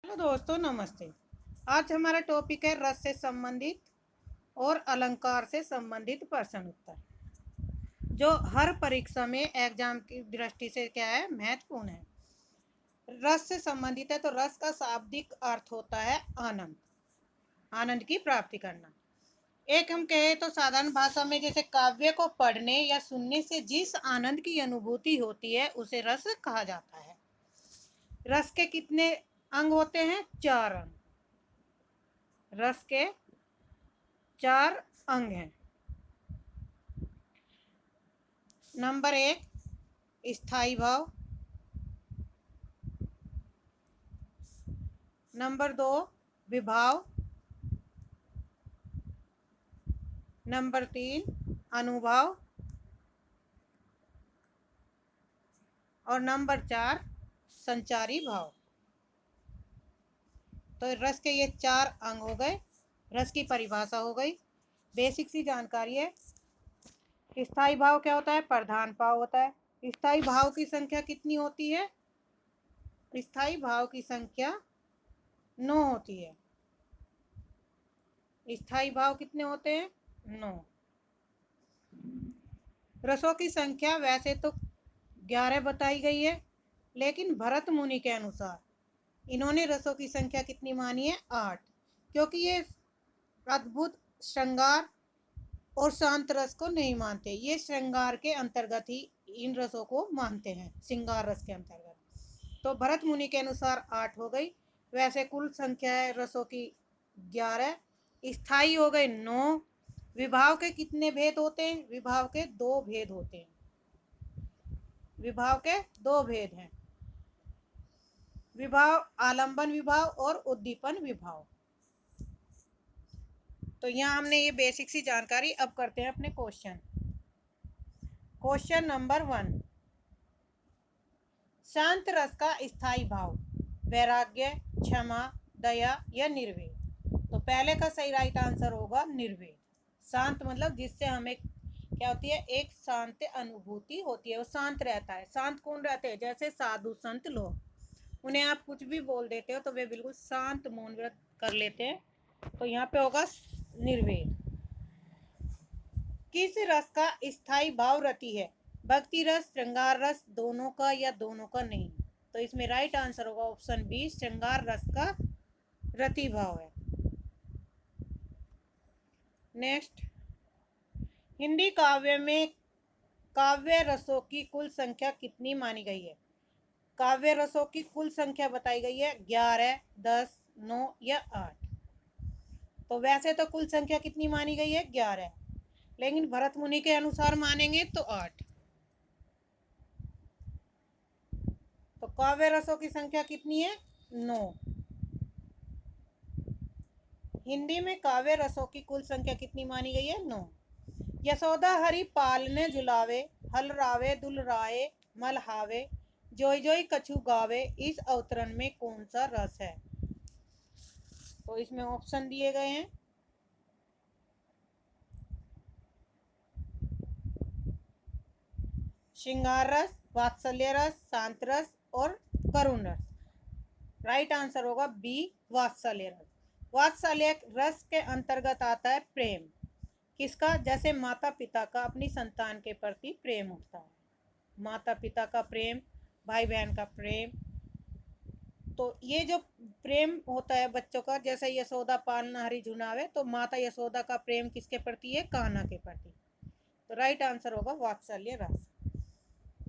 Hello दोस्तों, नमस्ते। आज हमारा टॉपिक है रस से संबंधित और अलंकार से संबंधित प्रश्न उत्तर, जो हर परीक्षा में एग्जाम की दृष्टि से क्या है, महत्वपूर्ण है। रस से संबंधित है तो रस का शाब्दिक अर्थ होता है आनंद, आनंद की प्राप्ति करना। एक हम कहे तो साधारण भाषा में जैसे काव्य को पढ़ने या सुनने से जिस आनंद की अनुभूति होती है उसे रस कहा जाता है। रस के कितने अंग होते हैं? 4 अंग। रस के 4 अंग हैं। नंबर 1 स्थायी भाव, नंबर 2 विभाव, नंबर 3 अनुभाव और नंबर 4 संचारी भाव। तो रस के ये 4 अंग हो गए। रस की परिभाषा हो गई, बेसिक सी जानकारी है। स्थायी भाव क्या होता है? प्रधान भाव होता है। स्थायी भाव की संख्या कितनी होती है? स्थायी भाव की संख्या 9 होती है। स्थायी भाव कितने होते हैं? 9। रसों की संख्या वैसे तो 11 बताई गई है, लेकिन भरत मुनि के अनुसार इन्होंने रसों की संख्या कितनी मानी है? 8, क्योंकि ये अद्भुत, श्रृंगार और शांत रस को नहीं मानते। ये श्रृंगार के अंतर्गत ही इन रसों को मानते हैं, श्रृंगार रस के अंतर्गत। तो भरत मुनि के अनुसार 8 हो गई। वैसे कुल संख्या है रसों की 11। स्थायी हो गए 9। विभाव के कितने भेद होते हैं? विभाव के 2 भेद होते हैं। विभाव के 2 भेद हैं। विभाव आलंबन विभाव और उद्दीपन विभाव। तो यहाँ हमने ये बेसिक सी जानकारी। अब करते हैं अपने क्वेश्चन। क्वेश्चन नंबर 1, शांत रस का स्थायी भाव वैराग्य, क्षमा, दया या निर्वेद। तो पहले का सही राइट आंसर होगा निर्वेद। शांत मतलब जिससे हमें क्या होती है? एक शांत अनुभूति होती है। वो शांत रहता है। शांत कौन रहते हैं? जैसे साधु संत लोग, उन्हें आप कुछ भी बोल देते हो तो वे बिल्कुल शांत मौन व्रत कर लेते हैं। तो यहाँ पे होगा निर्वेद। किस रस का स्थायी भाव रति है? भक्ति रस, श्रृंगार रस, दोनों का या दोनों का नहीं? तो इसमें राइट आंसर होगा ऑप्शन बी, श्रृंगार रस का रति भाव है। नेक्स्ट, हिंदी काव्य में काव्य रसों की कुल संख्या कितनी मानी गई है? काव्य रसों की कुल संख्या बताई गई है 11, 10, 9 या 8। तो वैसे तो कुल संख्या कितनी मानी गई है? 11, लेकिन भरत मुनि के अनुसार मानेंगे तो 8। तो काव्य रसों की संख्या कितनी है? 9। हिंदी में काव्य रसों की कुल संख्या कितनी मानी गई है? 9। यशोदा हरि पालने झुलावे, हल रावे दुलराए मलहावे, जोई जोई कछु गावे, इस अवतरण में कौन सा रस है? तो इसमें ऑप्शन दिए गए हैं। श्रृंगार रस, वात्सल्य रस, शांत रस और करुण रस। राइट आंसर होगा बी, वात्सल्य रस। वात्सल्य रस के अंतर्गत आता है प्रेम। किसका? जैसे माता पिता का अपनी संतान के प्रति प्रेम होता है। माता पिता का प्रेम, भाई बहन का प्रेम। तो ये जो प्रेम होता है बच्चों का, जैसे यशोदा पालना हरि झुलावे, तो माता यशोदा का प्रेम किसके प्रति है? कान्हा के प्रति। तो राइट आंसर होगा वात्सल्य रस।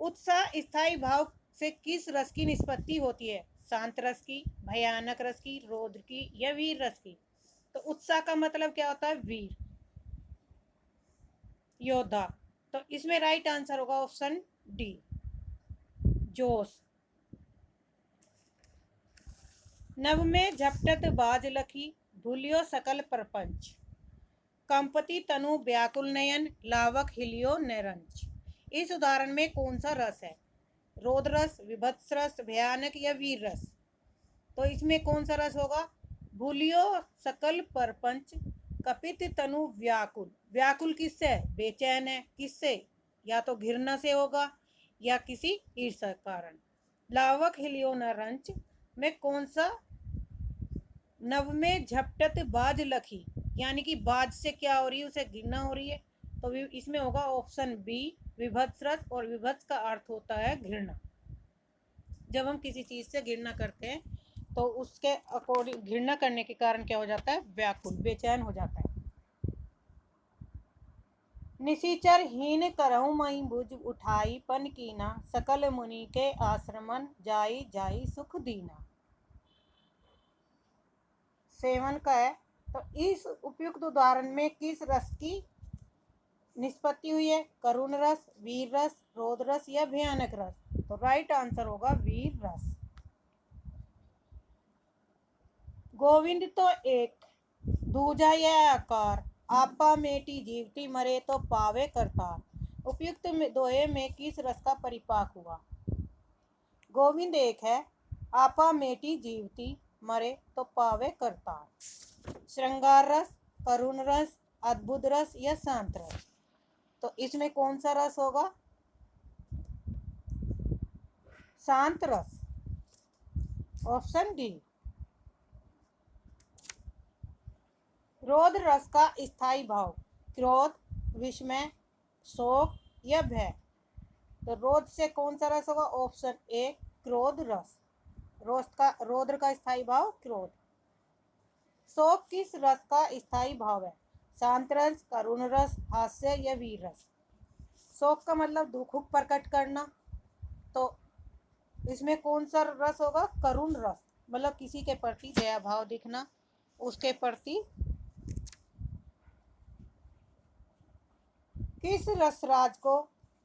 उत्साह स्थायी भाव से किस रस की निष्पत्ति होती है? शांत रस की, भयानक रस की, रौद्र की या वीर रस की? तो उत्साह का मतलब क्या होता है? वीर, योद्धा। तो इसमें राइट आंसर होगा ऑप्शन डी, जोश। नभ में झपटत बाज लखी, भूलियो सकल प्रपंच, कंपति तनु व्याकुल नयन, लावक हिलियो नैरंच। इस उदाहरण में कौन सा रस है? रौद्र रस, विभत्स रस, भयानक या वीर रस? तो इसमें कौन सा रस होगा? भूलियो सकल प्रपंच, कपित तनु व्याकुल। व्याकुल किससे? बेचैन है। किससे? या तो घृणा से होगा या किसी ईर्ष्या कारण। लावक हिलियो नरंच में कौन सा नव में झपटत बाज लखी, यानी कि बाज से क्या हो रही है, उसे घृणा हो रही है, तो इसमें होगा ऑप्शन बी विभत्स रस, और विभत्स का अर्थ होता है घृणा। जब हम किसी चीज से घृणा करते हैं तो उसके अकॉर्डिंग घृणा करने के कारण क्या हो जाता है, व्याकुल बेचैन हो जाता है। निशिचर हीन करहु मई भुज उठाई पन कीना, सकल मुनि के आश्रमन जाई जाई सुख दीना। सेवन का है, तो इस उपयुक्त उदाहरण में किस रस की निष्पत्ति हुई है, करुण रस, वीर रस, क्रोध रस या भयानक रस? तो राइट आंसर होगा वीर रस। गोविंद तो एक दूजा यह आकार, आपा मेटी जीवती मरे तो पावे करतार। उपयुक्त दोहे में किस रस का परिपाक हुआ? गोविंद एक है, आपा मेटी जीवती मरे तो पावे करतार। श्रृंगार रस, करुण रस, अद्भुत रस या शांत रस? तो इसमें कौन सा रस होगा? शांत रस, ऑप्शन डी। क्रोध रस का स्थायी भाव, क्रोध, विस्मय, शोक या भय? तो क्रोध से कौन सा रस होगा? ऑप्शन ए क्रोध रस। क्रोध का स्थायी भाव क्रोध। शोक किस रस का स्थायी भाव है? शांत रस, करुण रस, हास्य या वीर रस? शोक का मतलब दुख प्रकट करना, तो इसमें कौन सा रस होगा? करुण रस, मतलब किसी के प्रति दया भाव दिखना, उसके प्रति। किस रसराज को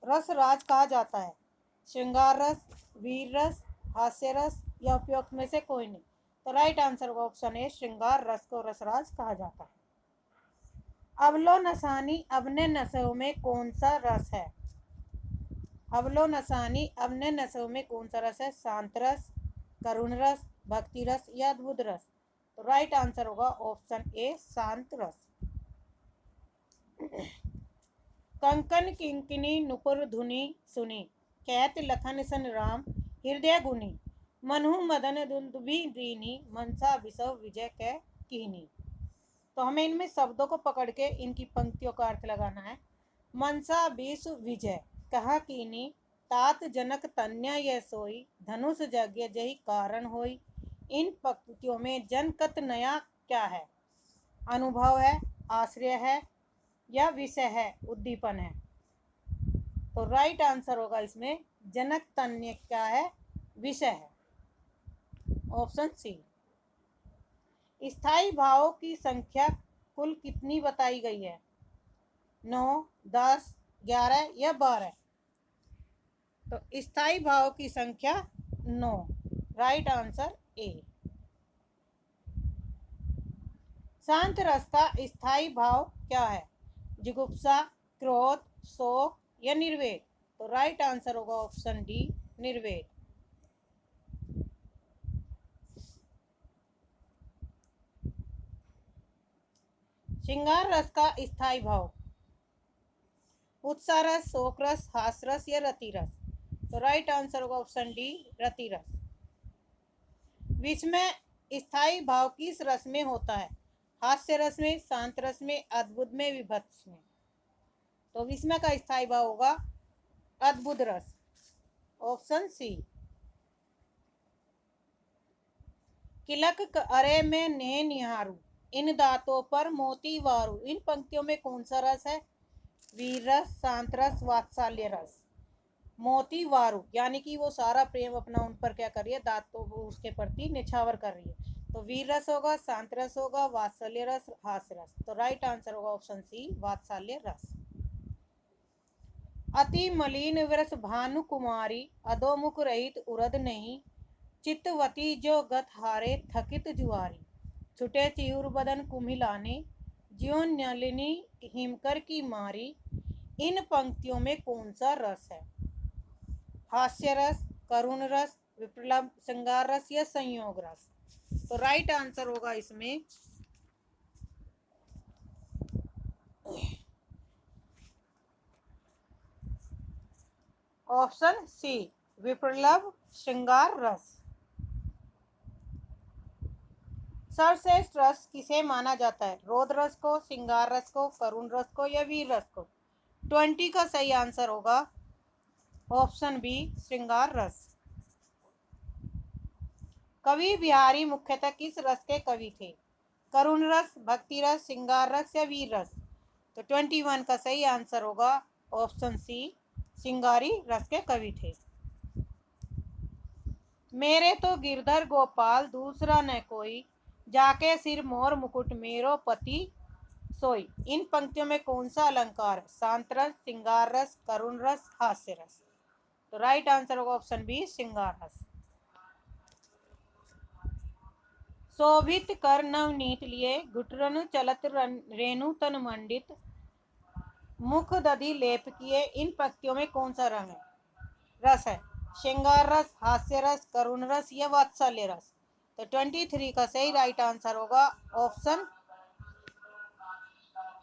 रसराज कहा जाता है? श्रृंगार रस, वीर रस, हास्य रस या उपयुक्त में से कोई नहीं? तो राइट आंसर होगा ऑप्शन ए श्रृंगार रस को रसराज कहा जाता है। अवलो नसानी अपने नशों में कौन सा रस है? अवलो नसानी अपने नशों में कौन सा रस है? शांत रस, करुण रस, भक्ति रस या अद्भुत रस? तो राइट आंसर होगा ऑप्शन ए शांत रस। कंकन किंकिनी नुपुर धुनि सुनी, कैत लखन सन राम हृदय गुनी, मनहु मदन दुंदुभि दीनी, मनसा विसव विजय कै कीनी। तो हमें इनमें शब्दों को पकड़ के इनकी पंक्तियों का अर्थ लगाना है। मनसा विश्व विजय कहा कीनी, तात जनक तन्या यह सोई, धनुष यज्ञ जही कारण होई। इन पंक्तियों में जनकत नया क्या है? अनुभव है, आश्रय है या विषय है, उद्दीपन है? तो राइट आंसर होगा इसमें जनक तन्य क्या है? विषय है, ऑप्शन सी। स्थायी भावों की संख्या कुल कितनी बताई गई है? 9, 10, 11 या 12? तो स्थायी भाव की संख्या 9, राइट आंसर ए। शांत रस का स्थायी भाव क्या है? जिगुप्सा, क्रोध, शोक या निर्वेद? तो राइट आंसर होगा ऑप्शन डी निर्वेद। श्रृंगार रस का स्थायी भाव, उत्साह रस, शोक रस, हास रस या रति रस? तो राइट आंसर होगा ऑप्शन डी रति रस। विस्मय स्थायी भाव किस रस में होता है? हास्य रस में, शांत रस में, अद्भुत में, विभत्स में? तो विस्मय का स्थायी भाव होगा अद्भुत रस, ऑप्शन सी। किलक अरे में ने निहारू, इन दांतों पर मोती वारू। इन पंक्तियों में कौन सा रस है? वीर रस, शांत रस, वात्सल्य रस? मोती वारू यानी कि वो सारा प्रेम अपना उन पर क्या कर रही है? दांतों वो उसके प्रति निछावर कर रही है। तो वीर रस होगा, शांत रस होगा, वात्सल्य रस, हास्य रस? तो राइट आंसर होगा ऑप्शन सी वात्सल्य रस। अति मलिन वरस भानु कुमारी, अधोमुख रहित उरद नहीं, चित्तवती जो गत हारे थकित जुआरी। छुटे चियूर बदन कुम्हिलाने, ज्यो नलिनी हिमकर की मारी। इन पंक्तियों में कौन सा रस है? हास्य रस, करुण रस, विप्लव, श्रृंगार रस या संयोग रस? तो राइट आंसर होगा इसमें ऑप्शन सी विप्लव श्रृंगार रस। सर्वश्रेष्ठ रस किसे माना जाता है? रौद्र रस को, श्रृंगार रस को, करुण रस को या वीर रस को? 20 का सही आंसर होगा ऑप्शन बी, श्रृंगार रस। कवि बिहारी मुख्यतः किस रस के कवि थे? करुण रस, भक्ति रस, श्रृंगार रस या वीर रस? तो 21 का सही आंसर होगा ऑप्शन सी, श्रृंगारी रस के कवि थे। मेरे तो गिरधर गोपाल दूसरा न कोई, जाके सिर मोर मुकुट मेरो पति सोई। इन पंक्तियों में कौन सा अलंकार है? शांत रस, श्रृंगार रस, करुण रस, हास्य रस? तो राइट आंसर होगा ऑप्शन बी, श्रृंगार रस। शोभित कर नवनीत लिए, घुटरनु चलत रेणु तन मंडित, मुख दधि लेप किए। इन पंक्तियों में कौन सा रंग है? रस है? श्रृंगार रस, हास्य रस, करुण रस या वात्सल्य रस? तो 23 का सही राइट आंसर होगा ऑप्शन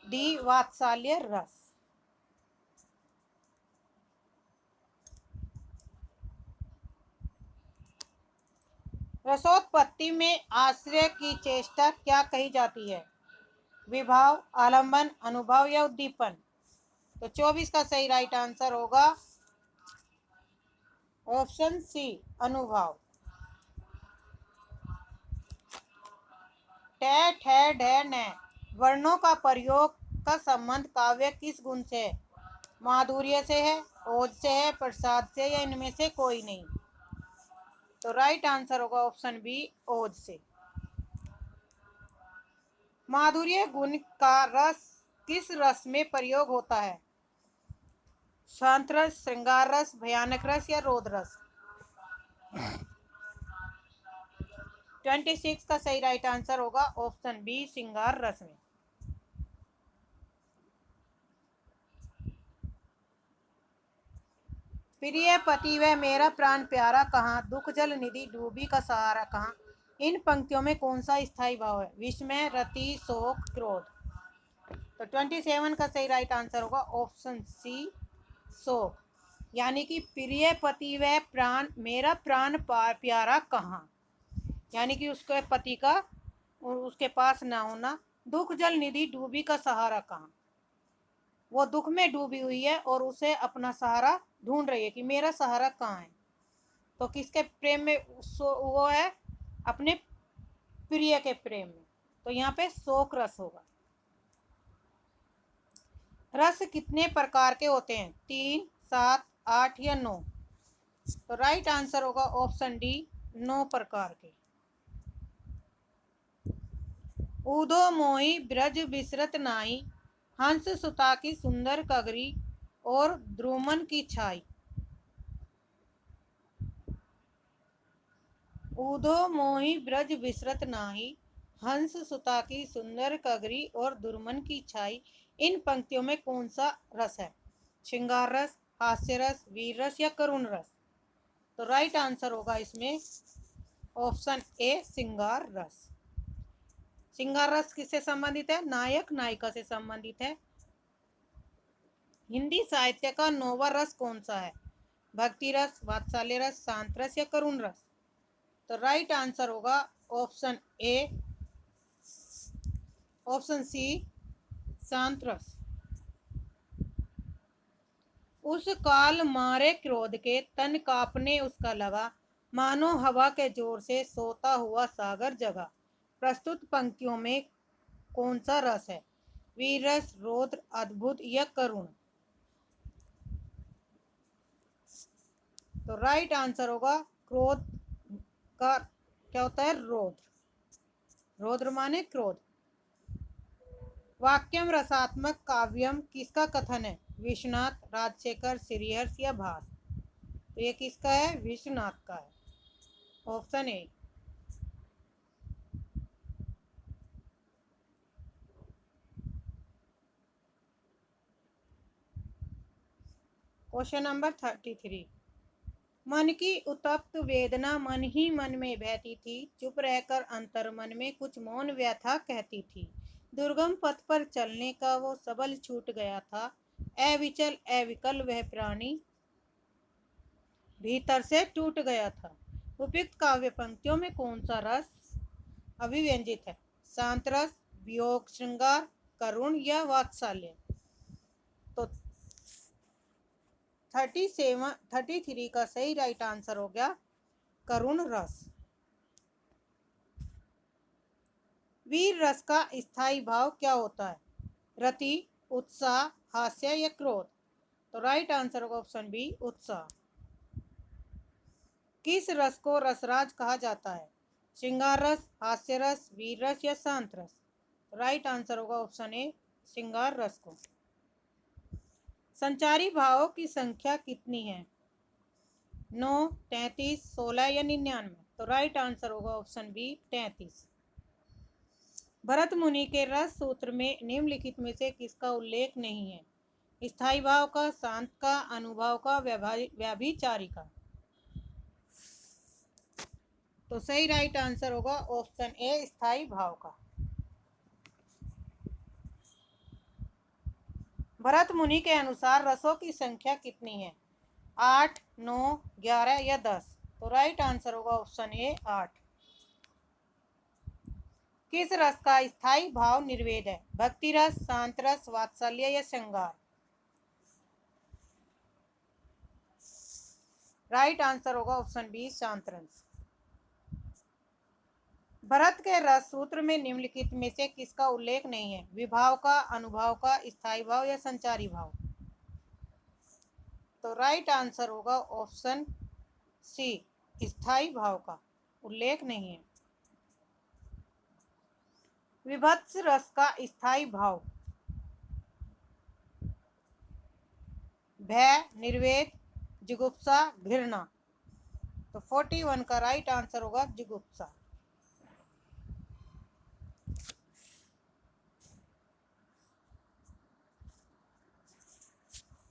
डी, वात्सल्य रस। रसोत्पत्ति में आश्रय की चेष्टा क्या कही जाती है? विभाव, आलंबन, अनुभव या उद्दीपन? तो 24 का सही राइट आंसर होगा ऑप्शन सी, अनुभव। टे, ठे, ढे, ने वर्णों का प्रयोग का संबंध काव्य किस गुण से है? माधुर्य से है, ओज से है, प्रसाद से या इनमें से कोई नहीं? तो राइट आंसर होगा ऑप्शन बी, ओज से। माधुर्य गुण का रस किस रस में प्रयोग होता है? शांत रस, श्रृंगार रस, भयानक रस या रौद्र रस? 26 का सही राइट आंसर होगा ऑप्शन बी, श्रृंगार रस में। प्रिय पति वह मेरा प्राण प्यारा कहाँ, दुख जल निधि डूबी का सहारा कहाँ? इन पंक्तियों में कौन सा स्थायी भाव है? विस्मय, रति, शोक, क्रोध? तो 27 का सही राइट आंसर होगा ऑप्शन सी, शोक। यानी कि प्रिय पति वह प्राण मेरा प्राण प्यारा कहाँ, यानी कि उसके पति का उसके पास ना होना। दुख जल निधि डूबी का सहारा कहाँ, वो दुख में डूबी हुई है और उसे अपना सहारा ढूंढ रही है कि मेरा सहारा कहाँ है। तो किसके प्रेम में? वो है अपने प्रिय के प्रेम में। तो यहाँ पे शोक रस होगा। रस कितने प्रकार के होते हैं? 3, 7, 8 या 9? तो राइट आंसर होगा ऑप्शन डी, 9 प्रकार के। ऊधो मोही ब्रज बिसरत नाई, हंस सुता की सुंदर कगरी और द्रुमन की छाई। ऊधो मोही ब्रज बिसरत नाही, हंस सुता की सुंदर कगरी और दुर्मन की छाई। इन पंक्तियों में कौन सा रस है? श्रृंगार रस, हास्य रस, वीर रस या करुण रस? तो राइट आंसर होगा इसमें ऑप्शन ए, श्रृंगार रस। श्रृंगार रस किससे संबंधित है? नायक नायिका से संबंधित है। हिंदी साहित्य का नौवां रस कौन सा है? भक्ति रस, वात्सल्य रस, शांत रस या करुण रस? तो राइट आंसर होगा ऑप्शन ए, ऑप्शन सी, शांत रस। उस काल मारे क्रोध के तन कांपने उसका लगा, मानो हवा के जोर से सोता हुआ सागर जगा। प्रस्तुत पंक्तियों में कौन सा रस है? वीर रस, रौद्र, अद्भुत या करुण? तो राइट आंसर होगा क्रोध का क्या होता है? रौद्र। रौद्र माने क्रोध। वाक्यम रसात्मक काव्यम किसका कथन है? विश्वनाथ, राजशेखर, श्रीहर्ष या भास? तो ये किसका है? विश्वनाथ का है, ऑप्शन ए। Question number 33। मन की उत्तप्त वेदना मन ही मन में बहती थी, चुप रहकर अंतर मन में कुछ मौन व्यथा कहती थी। दुर्गम पथ पर चलने का वो सबल छूट गया था, अविचल अविकल वह प्राणी भीतर से टूट गया था। उपयुक्त काव्य पंक्तियों में कौन सा रस अभिव्यंजित है? शांत रस, वियोग श्रृंगार, करुण या वात्सल्य? तो 33 का सही राइट आंसर हो गया करुण रस। वीर रस का स्थायी भाव क्या होता है? रति, उत्साह, हास्य या क्रोध? तो राइट आंसर होगा ऑप्शन बी, उत्साह। किस रस को रसराज कहा जाता है? श्रृंगार रस, हास्य रस, वीर रस या शांत रस? राइट आंसर होगा ऑप्शन ए, श्रृंगार रस को। संचारी भावों की संख्या कितनी है? 9, 33, 16 या 99? तो राइट आंसर होगा ऑप्शन बी, 33। भरत मुनि के रस सूत्र में निम्नलिखित में से किसका उल्लेख नहीं है? स्थायी भाव का, शांत का, अनुभाव का, व्याभिचारी का? तो सही राइट आंसर होगा ऑप्शन ए, स्थायी भाव का। भरत मुनि के अनुसार रसों की संख्या कितनी है? 8, 9, 11 या 10? तो राइट आंसर होगा ऑप्शन ए, 8। किस रस का स्थायी भाव निर्वेद है? भक्ति रस, शांत रस, वात्सल्य या श्रृंगार? राइट आंसर होगा ऑप्शन बी, शांत रस। भरत के रस सूत्र में निम्नलिखित में से किसका उल्लेख नहीं है? विभाव का, अनुभाव का, स्थायी भाव या संचारी भाव? तो राइट आंसर होगा ऑप्शन सी, स्थायी भाव का उल्लेख नहीं है। विभत्स रस का स्थायी भाव? भय, निर्वेद, जिगुप्सा, घृणा? तो 41 का राइट आंसर होगा जिगुप्सा।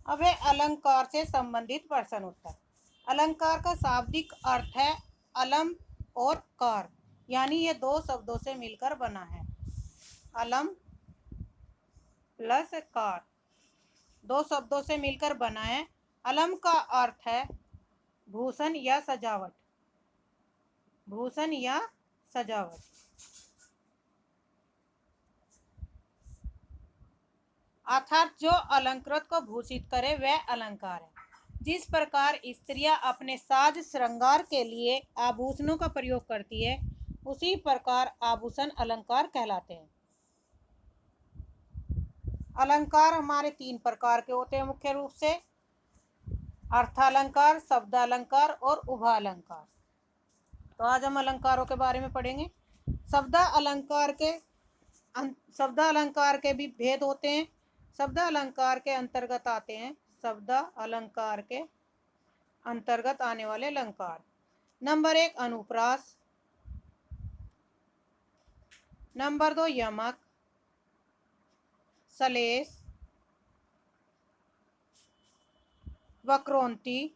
अब है अलंकार से संबंधित प्रश्न उत्तर। अलंकार का शाब्दिक अर्थ है अलम और कार, यानी ये दो शब्दों से मिलकर बना है। अलम प्लस कार, दो शब्दों से मिलकर बना है। अलम का अर्थ है भूषण या सजावट, भूषण या सजावट। अर्थात जो अलंकृत को भूषित करे वह अलंकार है। जिस प्रकार स्त्रियां अपने साज श्रृंगार के लिए आभूषणों का प्रयोग करती है, उसी प्रकार आभूषण अलंकार कहलाते हैं। अलंकार हमारे 3 प्रकार के होते हैं मुख्य रूप से, अर्थालंकार, शब्दालंकार और उभालंकार। तो आज हम अलंकारों के बारे में पढ़ेंगे। शब्दालंकार के भी भेद होते हैं। शब्दालंकार के अंतर्गत आते हैं, शब्दालंकार के अंतर्गत आने वाले अलंकार। नंबर 1 अनुप्रास, नंबर 2 यमक, सलेस, वक्रोंती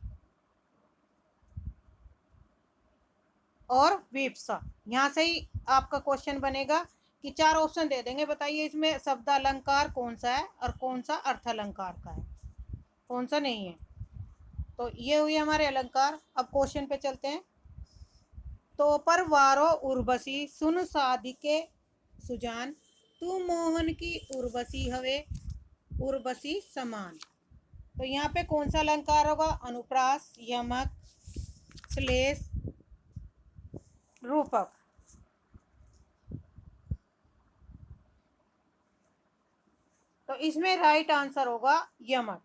और विप्सा। यहाँ से ही आपका क्वेश्चन बनेगा कि 4 ऑप्शन दे देंगे, बताइए इसमें शब्द अलंकार कौन सा है और कौन सा अर्थ अलंकार का है, कौन सा नहीं है। तो ये हुई हमारे अलंकार। अब क्वेश्चन पे चलते हैं। तो पर वारो उर्वशी सुन साधिके सुजान, तू मोहन की उर्वशी हवे उर्वशी समान। तो यहाँ पे कौन सा अलंकार होगा? अनुप्रास, यमक, श्लेष, रूपक। तो इसमें राइट आंसर होगा यमक।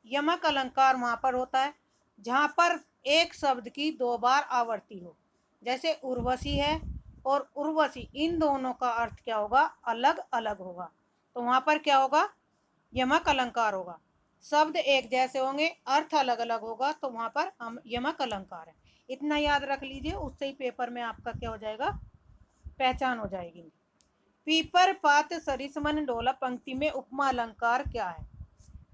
यमक अलंकार वहां पर होता है जहां पर एक शब्द की 2 बार आवर्ती हो, जैसे उर्वशी है और उर्वशी, इन दोनों का अर्थ क्या होगा? अलग अलग होगा। तो वहां पर क्या होगा? यमक अलंकार होगा। शब्द एक जैसे होंगे, अर्थ अलग अलग होगा, तो वहां पर हम यमक अलंकार है। इतना याद रख लीजिए, उससे ही पेपर में आपका क्या हो जाएगा? पहचान हो जाएगी। पीपर पात सरिसमन डोला पंक्ति में उपमा अलंकार क्या है?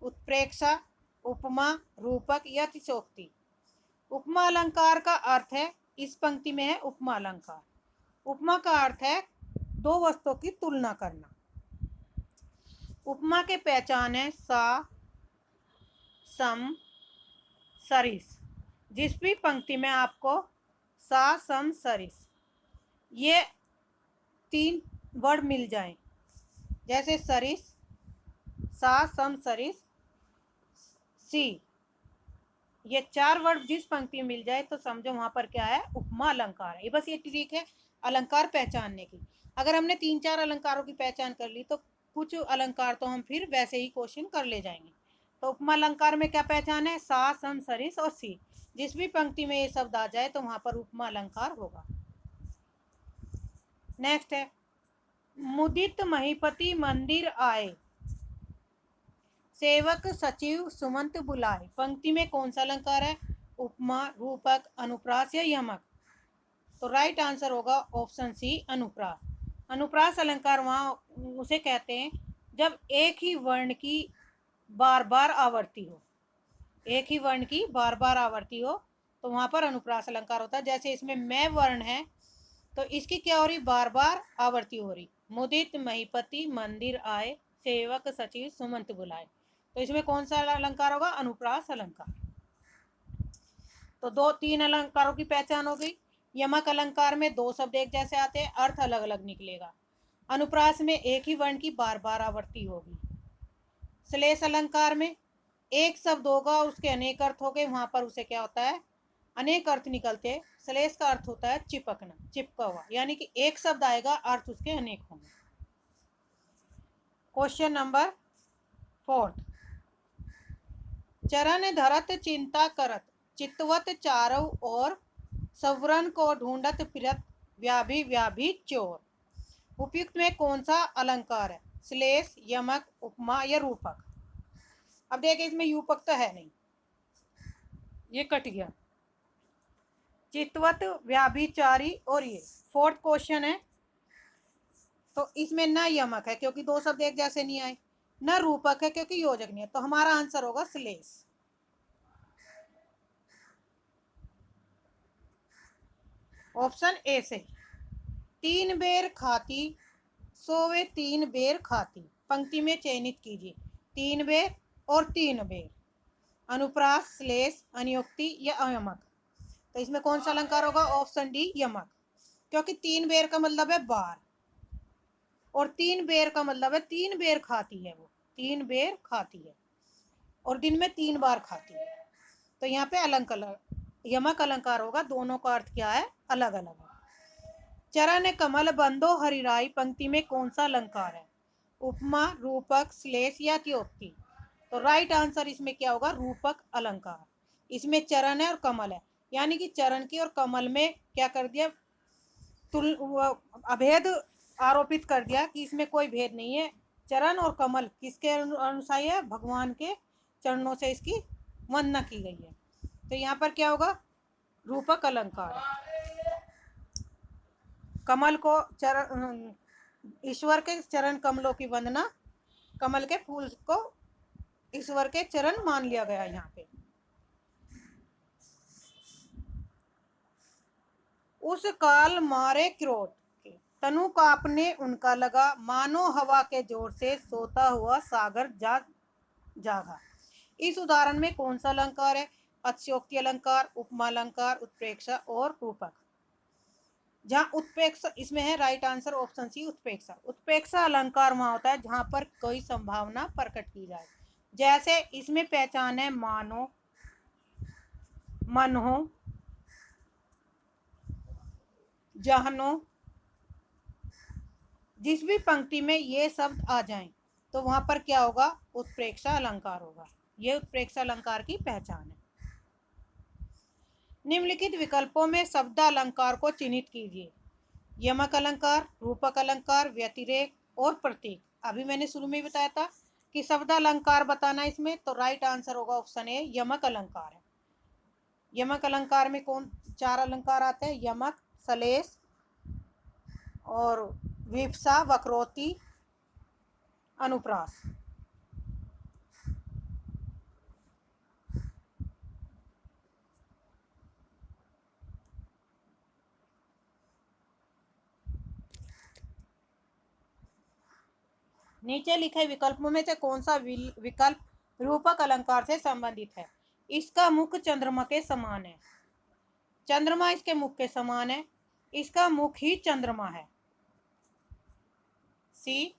उत्प्रेक्षा, उपमा, रूपक या अतिशोक्ति? उपमा अलंकार का अर्थ है, इस पंक्ति में है उपमा अलंकार। उपमा का अर्थ है 2 वस्तुओं की तुलना करना। उपमा के पहचान है सा, सम, सरिस। जिस भी पंक्ति में आपको सा, सम, सरिस, ये तीन वर्ड मिल जाएं, जैसे सरिस, सा, सम, सरिस, सी, ये चार वर्ड जिस पंक्ति में मिल जाए तो समझो वहां पर क्या है, उपमा अलंकार है। बस ये ट्रिक है अलंकार पहचानने की। अगर हमने तीन चार अलंकारों की पहचान कर ली तो कुछ अलंकार तो हम फिर वैसे ही क्वेश्चन कर ले जाएंगे। तो उपमा अलंकार में क्या पहचान है, सा, सम, सरिस और सी, जिस भी पंक्ति में ये शब्द आ जाए तो वहां पर उपमा अलंकार होगा। नेक्स्ट है, मुदित महीपति मंदिर आए, सेवक सचिव सुमंत बुलाए। पंक्ति में कौन सा अलंकार है, उपमा, रूपक, अनुप्रास या यमक। तो राइट आंसर होगा ऑप्शन सी, अनुप्रास। अनुप्रास अलंकार वहां उसे कहते हैं जब एक ही वर्ण की बार बार आवृत्ति हो, एक ही वर्ण की बार बार आवृत्ति हो तो वहां पर अनुप्रास अलंकार होता है। जैसे इसमें मैं वर्ण है तो इसकी क्या हो रही, बार बार आवृत्ति हो रही, मुदित महीपति मंदिर आए, सेवक सचिव सुमंत बुलाए। तो इसमें कौन सा अलंकार होगा, अनुप्रास अलंकार। तो दो तीन अलंकारों की पहचान हो गई। यमक अलंकार में दो शब्द एक जैसे आते हैं, अर्थ अलग अलग निकलेगा। अनुप्रास में एक ही वर्ण की बार बार आवृत्ति होगी। श्लेष अलंकार में एक शब्द होगा उसके अनेक अर्थ हो गए, वहां पर उसे क्या होता है, अनेक अर्थ निकलते हैं। श्लेष का अर्थ होता है चिपकना, चिपका हुआ, यानी कि एक शब्द आएगा अर्थ उसके अनेक होंगे। क्वेश्चन नंबर 4, चरण धरत चिंता करत, चितवत चारों ओर, सवरन को ढूंढत फिरत, व्याभि व्याभि चोर। उपयुक्त में कौन सा अलंकार है, श्लेष, यमक, उपमा या रूपक। अब देखिए इसमें यूपक तो है नहीं, ये कट गया। चितवत, व्याभिचारी और ये 4th क्वेश्चन है। तो इसमें न यमक है क्योंकि दो शब्द एक जैसे नहीं आए, न रूपक है क्योंकि योजक नहीं है, तो हमारा आंसर होगा श्लेष। ऑप्शन ए से, तीन बेर खाती, सोवे तीन बेर खाती। पंक्ति में चयनित कीजिए, तीन बेर और तीन बेर। अनुप्रास, श्लेष, अनुयुक्ति या अयमक। तो इसमें कौन सा अलंकार होगा, ऑप्शन डी, यमक, क्योंकि तीन बेर का मतलब है बार और तीन बेर का मतलब है तीन बेर खाती है, वो तीन बेर खाती है और दिन में 3 बार खाती है। तो यहाँ पे अलंकार यमक अलंकार होगा, दोनों का अर्थ क्या है, अलग अलग है। चरण कमल बंदो हरिराई। पंक्ति में कौन सा अलंकार है, उपमा, रूपक, श्लेष या अतियोक्ति। तो राइट आंसर इसमें क्या होगा, रूपक अलंकार। इसमें चरण है और कमल है, यानी कि चरण की और कमल में क्या कर दिया, अभेद आरोपित कर दिया कि इसमें कोई भेद नहीं है। चरण और कमल किसके अनुसार है, भगवान के चरणों से इसकी वंदना की गई है। तो यहाँ पर क्या होगा, रूपक अलंकार। कमल को चरण, ईश्वर के चरण कमलों की वंदना, कमल के फूल को ईश्वर के चरण मान लिया गया यहाँ पे। उस काल मारे क्रोध के, तनु कांपने उनका लगा, मानो हवा के जोर से सोता हुआ सागर जागा। इस उदाहरण में कौन सा अलंकार है, अतिशयोक्ति अलंकार, उपमा अलंकार, उत्प्रेक्षा और रूपक। जहाँ उत्प्रेक्षा इसमें है, राइट आंसर ऑप्शन सी, उत्प्रेक्षा। उत्प्रेक्षा अलंकार वहां होता है जहां पर कोई संभावना प्रकट की जाए, जैसे इसमें पहचान है मानो, मन हो, जहनो। जिस भी पंक्ति में ये शब्द आ जाएं तो वहां पर क्या होगा, उत्प्रेक्षा अलंकार होगा। ये उत्प्रेक्षा अलंकार की पहचान है। निम्नलिखित विकल्पों में शब्द अलंकार को चिन्हित कीजिए, यमक अलंकार, रूपक अलंकार, व्यतिरेक और प्रतीक। अभी मैंने शुरू में बताया था कि शब्द अलंकार बताना इसमें, तो राइट आंसर होगा ऑप्शन ए, यमक अलंकार है। यमक अलंकार में कौन चार अलंकार आते हैं, यमक, श्लेष और विवक्षा, वक्रोक्ति, अनुप्रास। नीचे लिखे विकल्पों में से कौन सा विकल्प रूपक अलंकार से संबंधित है, इसका मुख चंद्रमा के समान है, चंद्रमा इसके मुख के समान है, इसका मुख ही चंद्रमा है। सी।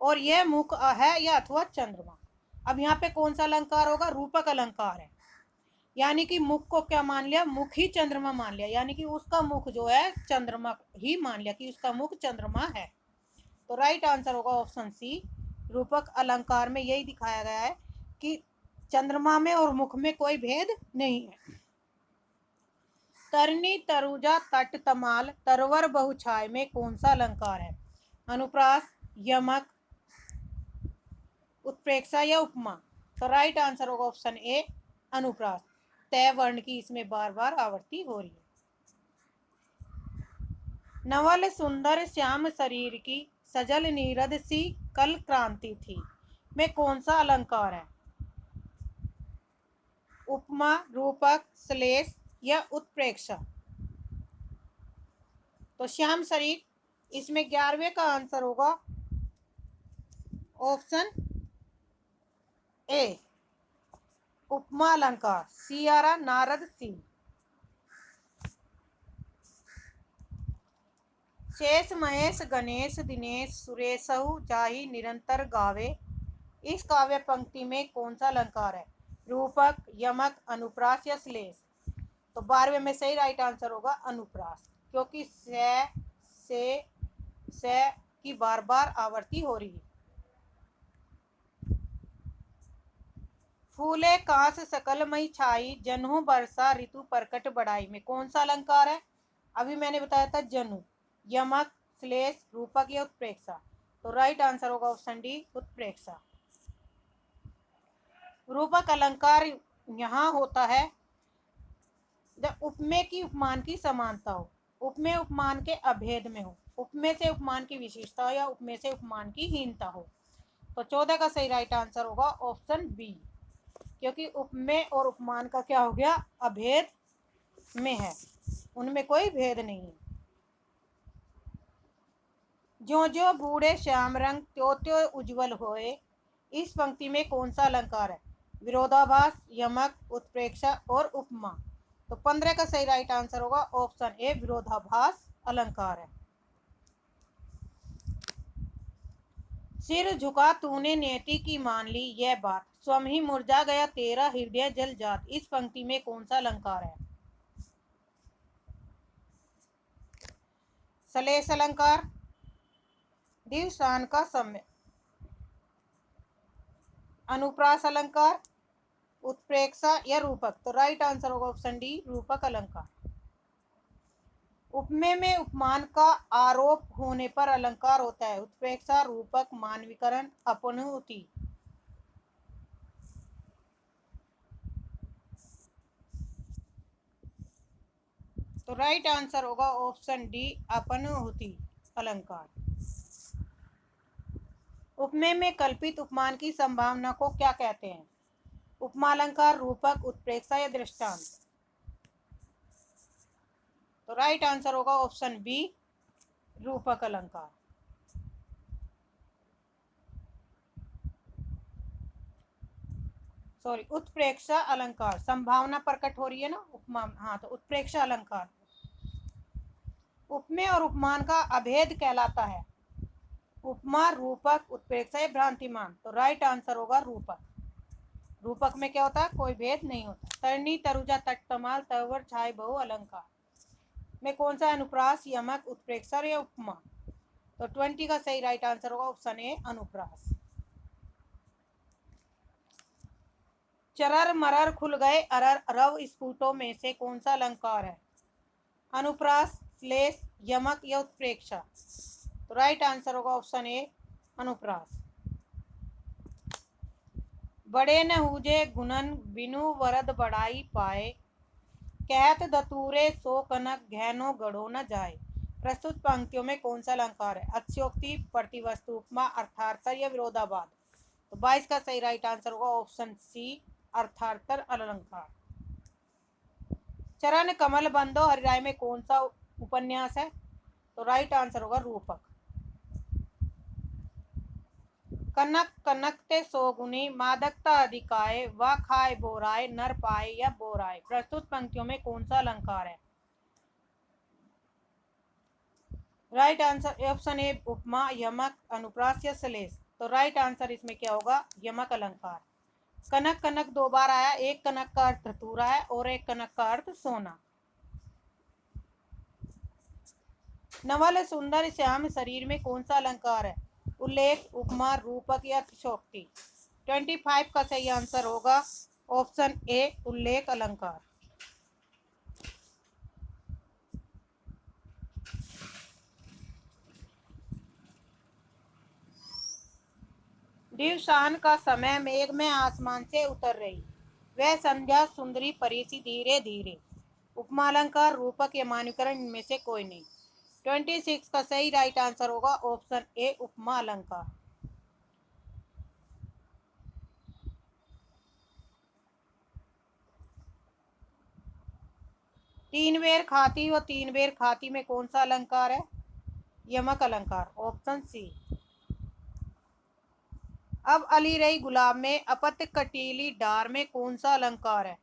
और यह मुख है या अथवा चंद्रमा। अब यहाँ पे कौन सा अलंकार होगा? रूपक अलंकार है, यानी कि मुख को क्या मान लिया? मुख ही चंद्रमा मान लिया, यानी कि उसका मुख जो है चंद्रमा ही मान लिया कि उसका मुख चंद्रमा है। तो राइट आंसर होगा ऑप्शन सी। रूपक अलंकार में यही दिखाया गया है कि चंद्रमा में और मुख में कोई भेद नहीं है। तरनी तरुजा तट तमाल तरवर बहुछाय में कौन सा अलंकार है? अनुप्रास, यमक, उत्प्रेक्षा या उपमा। तो राइट आंसर होगा ऑप्शन ए अनुप्रास। तय वर्ण की इसमें बार बार आवृत्ति हो रही है। नवल सुंदर श्याम शरीर की सजल नीरद सी कल क्रांति थी में कौन सा अलंकार है? उपमा, रूपक, श्लेष या उत्प्रेक्षा। तो श्याम शरीर, इसमें 11वें का आंसर होगा ऑप्शन ए उपमा अलंकार। सियारा, नारद, सी। शेष महेश गणेश दिनेश सुरेशहु जाहि निरंतर गावे इस काव्य पंक्ति में कौन सा अलंकार है? रूपक, यमक, अनुप्रास या श्लेष। तो 12वें में सही राइट आंसर होगा अनुप्रास, क्योंकि से की बार बार आवर्ती हो रही है। फूले कांस सकल मई छाई जन्हु बरसा ऋतु परकट बढ़ाई में कौन सा अलंकार है? अभी मैंने बताया था जनु, यमक, श्लेष, रूपक या उत्प्रेक्षा। तो राइट आंसर होगा ऑप्शन डी उत्प्रेक्षा। रूपक अलंकार यहाँ होता है जब उपमेय की उपमान की समानता हो, उपमेय उपमान के अभेद में हो, उपमेय से उपमान की विशेषता हो या उपमेय से उपमान की हीनता हो। तो 14 का सही राइट आंसर होगा ऑप्शन बी, क्योंकि उपमेय और उपमान का क्या हो गया? अभेद में है, उनमें कोई भेद नहीं है। जो जो बूढ़े श्याम रंग त्यो त्यो उज्जवल होए इस पंक्ति में कौन सा अलंकार है? विरोधाभास, यमक, उत्प्रेक्षा और उपमा। तो 15 का सही राइट आंसर होगा ऑप्शन ए विरोधाभास अलंकार है। सिर झुका तूने नियति की मान ली यह बात स्वयं ही मुरझा गया तेरा हृदय जल जात इस पंक्ति में कौन सा अलंकार है? श्लेष अलंकार, दिवसान का समय, अनुप्रास अलंकार, उत्प्रेक्षा या रूपक। तो राइट आंसर होगा ऑप्शन डी रूपक अलंकार। उपमेय में उपमान का आरोप होने पर अलंकार होता है उत्प्रेक्षा, रूपक, मानवीकरण, अपनुति। तो राइट आंसर होगा ऑप्शन डी अपनुति अलंकार। उपमेय में कल्पित उपमान की संभावना को क्या कहते हैं? उपमा अलंकार, रूपक, उत्प्रेक्षा या दृष्टांत। तो राइट आंसर होगा ऑप्शन बी रूपक अलंकार। सॉरी, उत्प्रेक्षा अलंकार, संभावना प्रकट हो रही है ना उपमा, हाँ, तो उत्प्रेक्षा अलंकार उपमेय और उपमान का अभेद कहलाता है। उपमा, रूपक, उत्प्रेक्षा या भ्रांतिमान। तो राइट आंसर होगा रूपक। रूपक में क्या होता है? कोई भेद नहीं होता। तरनी तरुजा तटतमाल तवर छाय बहु अलंकार में कौन सा अनुप्रास, यमक, उत्प्रेक्षा या उपमा। तो 20 का सही राइट आंसर होगा ऑप्शन ए अनुप्रास। चरर मरर खुल गए अरर रव स्फुटों में से कौन सा अलंकार है? अनुप्रास, श्लेष, यमक या उत्प्रेक्षा। तो राइट आंसर होगा ऑप्शन ए अनुप्रास। बड़े न हुजे गुणन बिनु वरद बढ़ाई पाए कहत दतूरे सो कनक घैनो गढ़ो न जाए प्रस्तुत पंक्तियों में कौन सा अलंकार है? अतिशयोक्ति, प्रतिवस्तु, उपमा, अर्थार्थर या विरोधाभास। तो 22 का सही राइट आंसर होगा ऑप्शन सी अर्थार्थर अलंकार। चरण कमल बंदो हरिराय में कौन सा उपन्यास है? तो राइट आंसर होगा रूपक। कनक कनकते सोगुनी मादकता अधिकाय व खाए बोराय नर पाए या बोराय प्रस्तुत पंक्तियों में कौन सा अलंकार है? राइट आंसर ऑप्शन ए उपमा, यमक, अनुप्रास या सलेस। तो राइट आंसर इसमें क्या होगा? यमक अलंकार। कनक कनक दो बार आया, एक कनक का अर्थ धतूरा है और एक कनक का अर्थ सोना। नवल सुंदर श्याम शरीर में कौन सा अलंकार है? उल्लेख, उपमा, रूपक या अतिशयोक्ति। 25 का सही आंसर होगा ऑप्शन ए उल्लेख अलंकार। दिवसान का समय मेघ में आसमान से उतर रही, वह संध्या सुंदरी परी सी धीरे धीरे। उपमा अलंकार, रूपक या मानवीकरण, इनमें से कोई नहीं। 26 का सही राइट आंसर होगा ऑप्शन ए उपमा अलंकार। तीन बेर खाती व तीन बेर खाती में कौन सा अलंकार है? यमक अलंकार, ऑप्शन सी। अब अली रही गुलाब में अपत्य कटीली डार में कौन सा अलंकार है?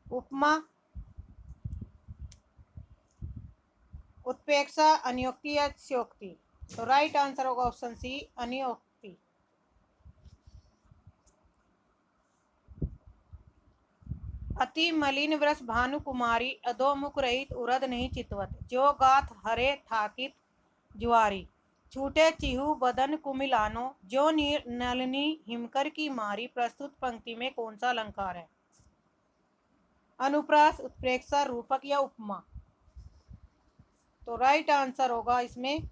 उपमा, उत्प्रेक्षा, अनियोक्ति या अतिशयोक्ति। तो राइट आंसर होगा ऑप्शन सी अनियोक्ति। अति मलिन वृष भानु कुमारी, अधोमुख रहित उरद नहीं चितवत, जो गाथ हरे थाकित जुआरी, छूटे चिहु बदन कुमिलानो, जो नलनी हिमकर की मारी। प्रस्तुत पंक्ति में कौन सा अलंकार है? अनुप्रास, उत्प्रेक्षा, रूपक या उपमा। तो राइट आंसर होगा इसमें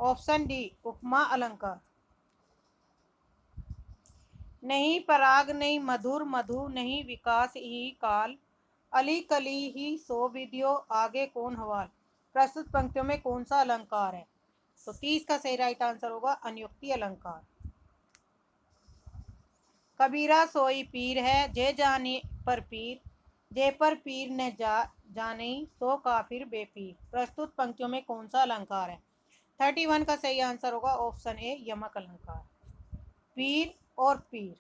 ऑप्शन डी उपमा अलंकार। नहीं पराग नहीं मधुर मधु, नहीं विकास ही काल, अली कली ही सो विद्यो, आगे कौन हवाल। प्रस्तुत पंक्तियों में कौन सा अलंकार है? तो 30 का सही राइट आंसर होगा अनियुक्ति अलंकार। कबीरा सोई पीर है, जे जाने पर पीर, जे पर पीर न जाने सो काफिर बेपीर। प्रस्तुत पंक्तियों में कौन सा अलंकार है? 31 का सही आंसर होगा ऑप्शन ए यमक अलंकार। पीर और पीर।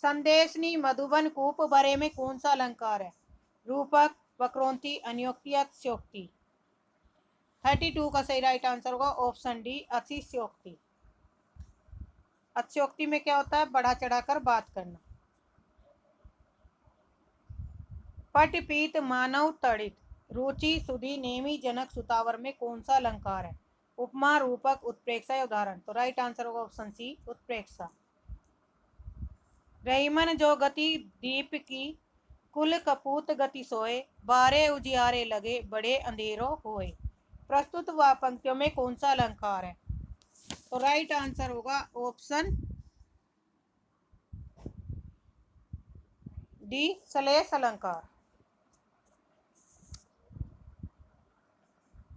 संदेशनी मधुबन कूप भरे में कौन सा अलंकार है? रूपक, वक्रोंति, अनियोक्ति या अतिशयोक्ति। 32 का सही राइट आंसर होगा ऑप्शन डी अतिशयोक्ति। अतिशयोक्ति में क्या होता है? बढ़ा चढ़ाकर बात करना। पट पीत मानव तड़ित, रुचि सुधि नेमी जनक सुतावर में कौन सा अलंकार है? उपमा, रूपक, उत्प्रेक्षा या उदाहरण। तो राइट आंसर होगा ऑप्शन सी उत्प्रेक्षा। रहीमन जो गति दीप की, कुल कपूत गति सोए, बारे उजियारे लगे बड़े अंधेरो होए। प्रस्तुत व पंक्तियों में कौन सा अलंकार है? तो राइट आंसर होगा ऑप्शन डी सलेस अलंकार।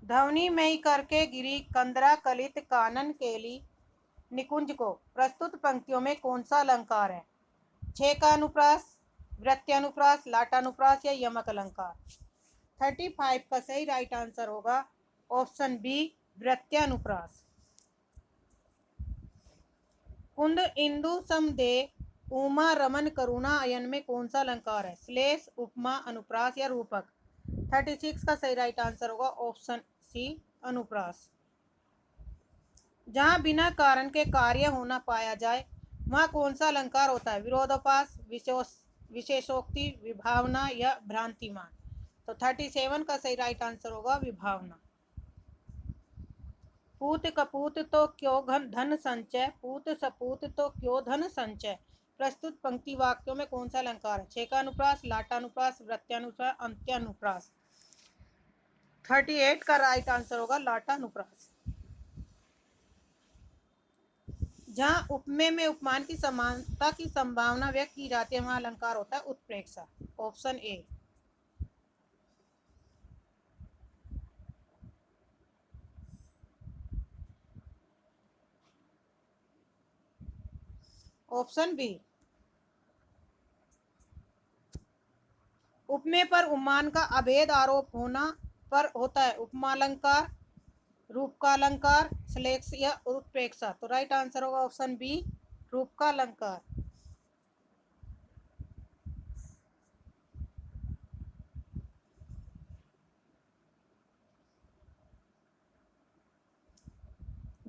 ध्वनि मई करके गिरी कंदरा कलित कानन केली निकुंज को। प्रस्तुत पंक्तियों में कौन सा अलंकार है? छह का अनुप्रास, वृत्यानुप्रास, लाटानुप्रास या यमक अलंकार। 35 का सही राइट आंसर होगा ऑप्शन बी वृत्यानुप्रास। कुंद इंदु समदे उमा रमन करुणा अयन में कौन सा अलंकार है? श्लेष, उपमा, अनुप्रास या रूपक। 36 का सही राइट आंसर होगा ऑप्शन सी अनुप्रास। जहां बिना कारण के कार्य होना पाया जाए वहां कौन सा अलंकार होता है? विरोधाभास, विशेषोक्ति, विभावना या भ्रांतिमान। तो 37 का सही राइट आंसर होगा विभावना। पूत कपूत तो क्यों धन संचय, पूत सपूत तो क्यों धन संचय। प्रस्तुत पंक्ति वाक्यों में कौन सा अलंकार है? छेका अनुप्रास, लाटानुप्रास, वृत्यानुप्रास, अंत्यानुप्रास। 38 का राइट आंसर होगा लाटानुप्रास। जहां उपमेय में उपमान की समानता की संभावना व्यक्त की जाती है वहां अलंकार होता है उत्प्रेक्षा। Option A. Option B. उपमेय पर उपमान का अभेद आरोप होना पर होता है उपमा अलंकार, रूप का अलंकार, श्लेष या उत्प्रेक्षा। तो राइट आंसर होगा ऑप्शन बी रूप का अलंकार।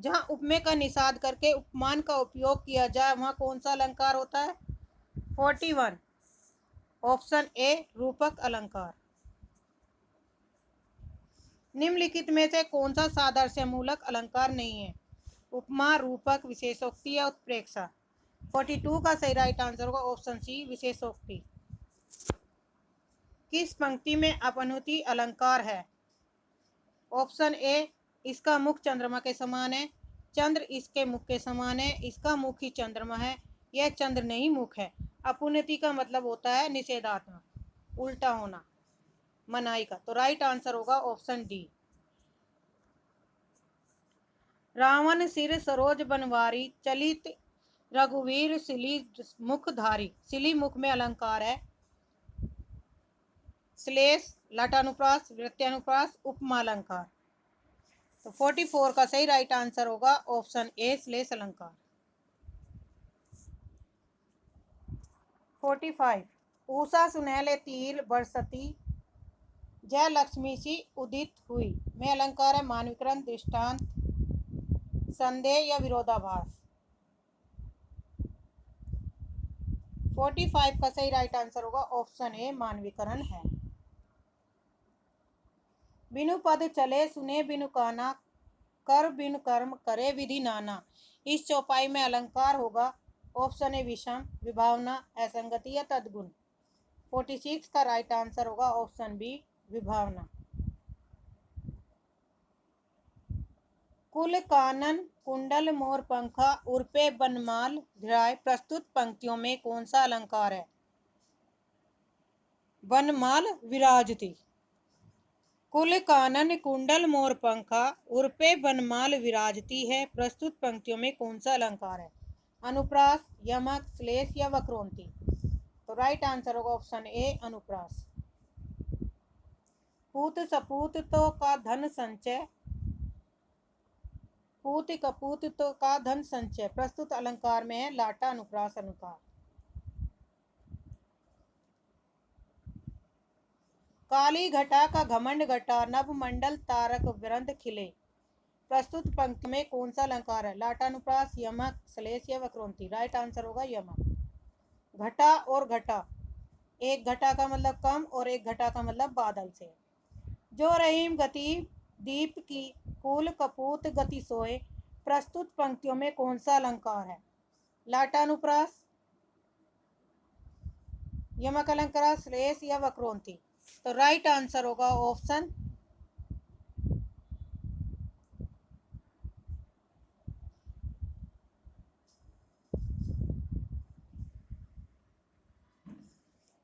जहाँ उपमेय का निषाद करके उपमान का उपयोग किया जाए वहाँ कौन सा अलंकार होता है? 41 ऑप्शन ए रूपक अलंकार। निम्नलिखित में से कौन सा सादृश्य मूलक अलंकार नहीं है? उपमा, रूपक, विशेषोक्ति या उत्प्रेक्षा। 42 का सही राइट आंसर होगा ऑप्शन सी विशेषोक्ति। किस पंक्ति में अपनुति अलंकार है? ऑप्शन ए इसका मुख चंद्रमा के समान है, चंद्र इसके मुख के समान है, इसका मुख ही चंद्रमा है, यह चंद्र नहीं मुख है। अपनुति का मतलब होता है निषेधात्मक, उल्टा होना, मनाई का। तो राइट आंसर होगा ऑप्शन डी। रावण सिर सरोज बनवारी, चलित रघुवीर सिली मुखधारी। सिली मुख में अलंकार है श्लेष, लटानुप्रास, वृत्यानुप्रास, उपमा अलंकार। तो 44 का सही राइट आंसर होगा ऑप्शन ए श्लेष अलंकार। 45 उषा सुनहले तीर बरसती, जय लक्ष्मी सी उदित हुई में अलंकार है मानविकरण, दृष्टांत, संदेह या विरोधाभास। 45 का सही राइट आंसर होगा ऑप्शन ए मानविकरण है। बिनु पद चले सुने बिनु काना, कर बिनु कर्म करे विधि नाना। इस चौपाई में अलंकार होगा ऑप्शन ए विषम, विभावना, असंगति या तद्गुण। 46 का राइट आंसर होगा ऑप्शन बी विभावना। कुल कानन कुंडल मोर पंखा, उर्पे बनमाल धिराय। प्रस्तुत पंक्तियों में कौन सा अलंकार है? बनमाल विराजती। कुल कानन कुंडल मोर पंखा, उर्पे बनमाल विराजती है। प्रस्तुत पंक्तियों में कौन सा अलंकार है? अनुप्रास, यमक, श्लेष या वक्रोंती। तो राइट आंसर होगा ऑप्शन ए अनुप्रास। पूत सपूत तो का धन संचय, पूत कपूत तो का धन संचय। प्रस्तुत अलंकार में है लाटा अनुप्रास अलंकार। काली घटा का घमंड घटा, नभ मंडल तारक वृंद खिले। प्रस्तुत पंक्ति में कौन सा अलंकार है? लाटानुप्रास, यमक, श्लेष या वक्रोंती। राइट आंसर होगा यमक। घटा और घटा, एक घटा का मतलब कम और एक घटा का मतलब बादल से। जो रहीम गति दीप की, कुल कपूत गति सोए। प्रस्तुत पंक्तियों में कौन सा अलंकार है? लाटानुप्रास, यमक अलंकार, श्लेष या वक्रोंती। तो राइट आंसर होगा ऑप्शन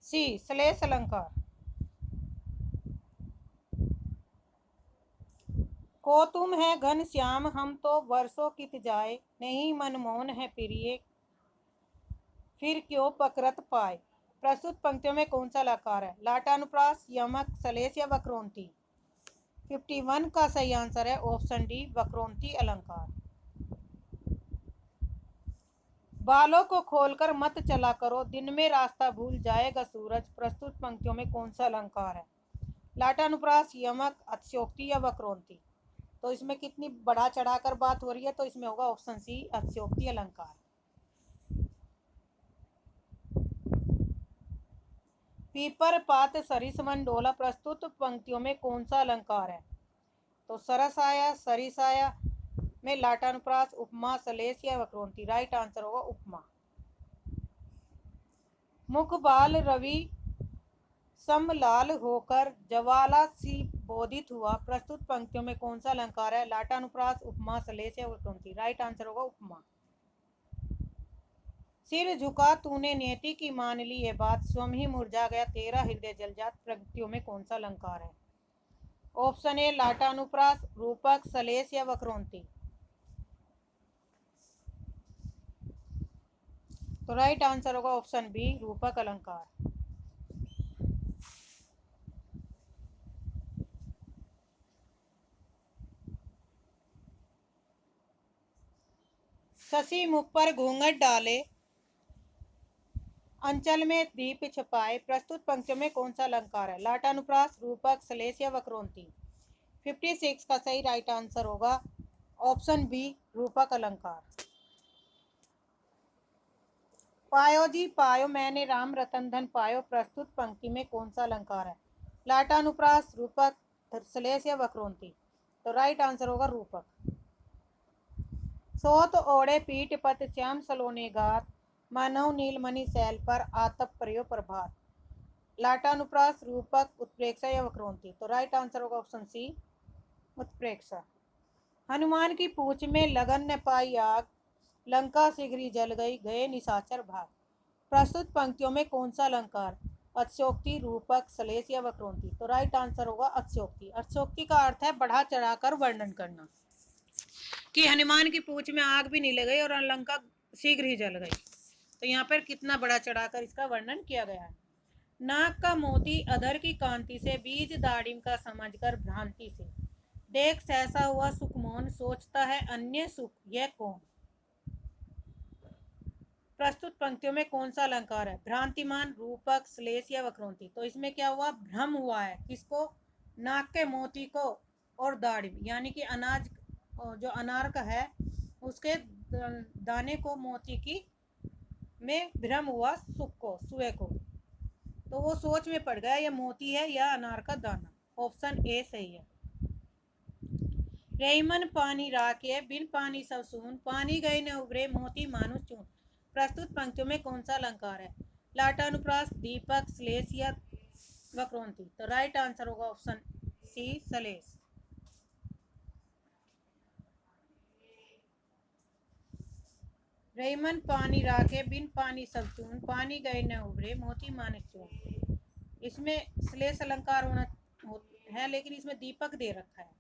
सी श्लेष अलंकार। को तुम है घन श्याम हम तो वर्षों कित जाए, नहीं मनमोहन है प्रिय फिर क्यों पकड़त पाए। प्रस्तुत पंक्तियों में कौन सा अलंकार है? लाटानुप्रास, यमक, श्लेष या वक्रोंती। 51 का सही आंसर है ऑप्शन डी वक्रोंती अलंकार। बालों को खोलकर मत चला करो, दिन में रास्ता भूल जाएगा सूरज। प्रस्तुत पंक्तियों में कौन सा अलंकार है? लाटानुप्रास, यमक, अतिशयोक्ति या वक्रोंती। तो इसमें कितनी बढ़ा चढ़ाकर बात हो रही है, तो इसमें होगा ऑप्शन सी अतिशयोक्ति अलंकार। पीपर पात सरिस मन डोला। प्रस्तुत पंक्तियों में कौन सा अलंकार है? तो सरस आया, सरिस आया में लाटानुप्रास, उपमा, श्लेष या वक्रोंती। राइट आंसर होगा उपमा। मुख बाल रवि समलाल होकर ज्वाला सी बोधित हुआ। प्रस्तुत पंक्तियों में कौन सा अलंकार है? लाटानुप्रास, उपमा, श्लेष या वक्रोंती। राइट आंसर होगा उपमा। सिर झुका तूने नियति की मान ली ये बात, स्वयं ही मुरझा गया तेरा हृदय जलजात। पंक्तियों में कौन सा अलंकार है? ऑप्शन ए लाटानुप्रास, रूपक, श्लेष या वक्रोंती। तो राइट आंसर होगा ऑप्शन बी रूपक अलंकार। शशि मुख पर घूंघट डाले, अंचल में दीप छपाए। प्रस्तुत पंक्तियों में कौन सा अलंकार है? लाटानुप्रास, रूपक, श्लेष या वक्रोंती। 56 का सही राइट आंसर होगा ऑप्शन बी रूपक अलंकार। पायो जी पायो मैंने राम रतन धन पायो प्रस्तुत पंक्ति में कौन सा अलंकार है? लाटानुप्रास, रूपक, श्लेष या वक्रोंती? तो राइट आंसर होगा रूपक। सोत ओढ़े पीठ पत श्याम सलोने गात मानव नीलमणि शैल पर आतप प्रयो प्रभात। लाटानुप्रास, रूपक, उत्प्रेक्षा या वक्रोंती? तो राइट आंसर होगा ऑप्शन सी उत्प्रेक्षा। हनुमान की पूंछ में लगन न पाई आग लंका शीघ्र ही जल गई गए निशाचर भाग। प्रस्तुत पंक्तियों में कौन सा अलंकार? अतिशयोक्ति, रूपक, श्लेष या वक्रोंती? तो राइट आंसर होगा अतिशयोक्ति। अतिशयोक्ति का अर्थ है बढ़ा चढ़ाकर वर्णन करना, कि हनुमान की पूंछ में आग भी नहीं लग गई और लंका शीघ्र ही जल गई। तो यहाँ पर कितना बढ़ा चढ़ाकर इसका वर्णन किया गया है। नाक का मोती अधर की कांति से बीज दाड़िम का समझकर भ्रांति से देख सहसा हुआ सुख मौन सोचता है अन्य सुख यह कौन। प्रस्तुत पंक्तियों में कौन सा अलंकार है? भ्रांतिमान, रूपक, श्लेष या वक्रोंती? तो इसमें क्या हुआ? भ्रम हुआ है। किसको? नाक के मोती को और दाड़िम यानी कि अनाज जो अनार का है उसके दाने को मोती की में भ्रम हुआ सुख को सुए को, तो वो सोच में पड़ गया ये मोती है या अनार का दाना। ऑप्शन ए सही है। रेमन पानी राखे बिन पानी सब सून पानी गए न उभरे मोती मानुष चून। प्रस्तुत पंक्तियों में कौन सा अलंकार है? लाटानुप्रास, दीपक, श्लेष या वक्रोंती? तो राइट आंसर होगा ऑप्शन सी श्लेष। रेमन पानी राखे बिन पानी सब चून पानी गए न उभरे मोती मानुष चून। इसमें श्लेष अलंकार होना है लेकिन इसमें दीपक दे रखा है,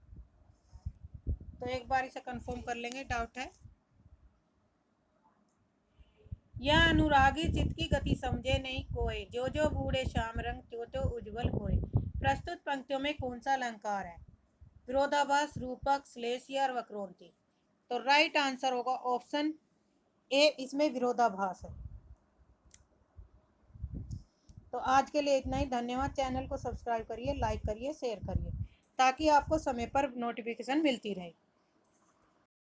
तो एक बार इसे कंफर्म कर लेंगे, डाउट है। यह अनुरागी चित्त की गति समझे नहीं कोई जो जो बूढ़े श्याम रंग त्यो त्यो उज्जवल होए। प्रस्तुत पंक्तियों में कौन सा अलंकार है? विरोधाभास, रूपक, श्लेष या वक्रोंती? तो राइट आंसर होगा ऑप्शन ए, इसमें विरोधाभास है। तो आज के लिए इतना ही। धन्यवाद। चैनल को सब्सक्राइब करिए, लाइक करिए, शेयर करिए ताकि आपको समय पर नोटिफिकेशन मिलती रहे।